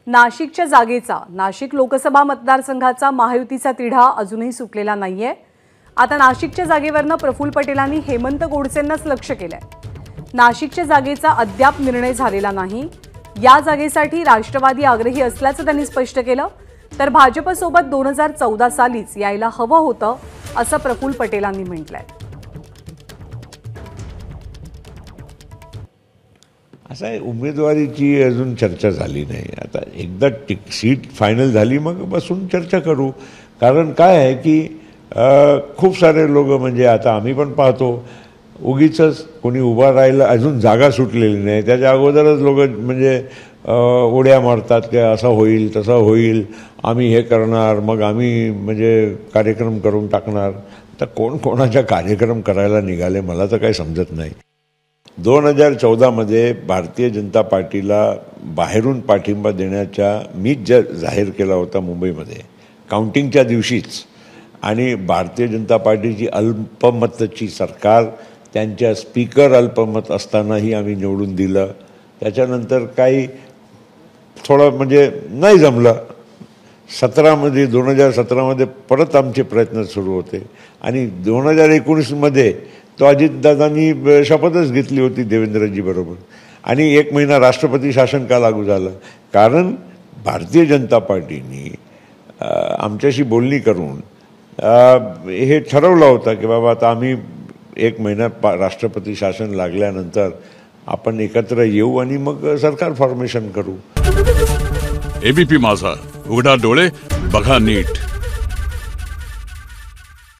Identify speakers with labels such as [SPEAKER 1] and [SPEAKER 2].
[SPEAKER 1] नाशिकच्या जागेचा, नाशिक लोकसभा मतदारसंघाचा महायुतीचा तिढा अजूनही सुटलेला नाहीये। आता नाशिकच्या जागेवरनं प्रफुल्ल पटेलांनी हेमंत गोडसेंनाच लक्ष केलंय। नाशिकच्या जागेचा अद्याप निर्णय झालेला नाही। या जागेसाठी राष्ट्रवादी आग्रही असल्याचं त्यांनी स्पष्ट केलं। तर भाजपसोबत 2014 सालीच यायला हवं होतं असं प्रफुल्ल पटेलांनी म्हटलंय।
[SPEAKER 2] असं आहे, उमेदवारीची अजून चर्चा झाली नाही। आता एकदा सीट फायनल झाली मग बसून चर्चा करू। कारण काय आहे की खूप सारे लोक म्हणजे आता आम्ही पण पाहतो उगीच कोणी उभा राहिलं, अजून जागा सुटलेली नाही त्याच्या अगोदरच लोक म्हणजे उड्या मारतात की असं होईल तसं होईल, आम्ही हे करणार, मग आम्ही म्हणजे कार्यक्रम करून टाकणार। तर कोण कोणाचा कार्यक्रम करायला निघाले मला तर काही समजत नाही। 2014 मध्ये भारतीय जनता पार्टीला बाहेरून पाठिंबा देण्याचा मीच जाहीर केला होता मुंबईमध्ये काउंटिंगच्या दिवशीच। आणि भारतीय जनता पार्टीची अल्पमताची सरकार, त्यांच्या स्पीकर अल्पमत असतानाही आम्ही निवडून दिलं। त्याच्यानंतर काही थोडं म्हणजे नाही जमलं। 2017 मध्ये परत आमचे प्रयत्न सुरू होते आणि 2019 मध्ये तो अजितदादांनी शपथच घेतली होती देवेंद्रजी बरोबर। आणि 1 महिना राष्ट्रपती शासन का लागू झालं? कारण भारतीय जनता पार्टीने आमच्याशी बोलणी करून हे ठरवलं होतं की बाबा आता आम्ही 1 महिना राष्ट्रपती शासन लागल्यानंतर आपण एकत्र येऊ आणि मग सरकार फॉर्मेशन करू।
[SPEAKER 3] एबीपी माझा, उघडा डोळे बघा नीट।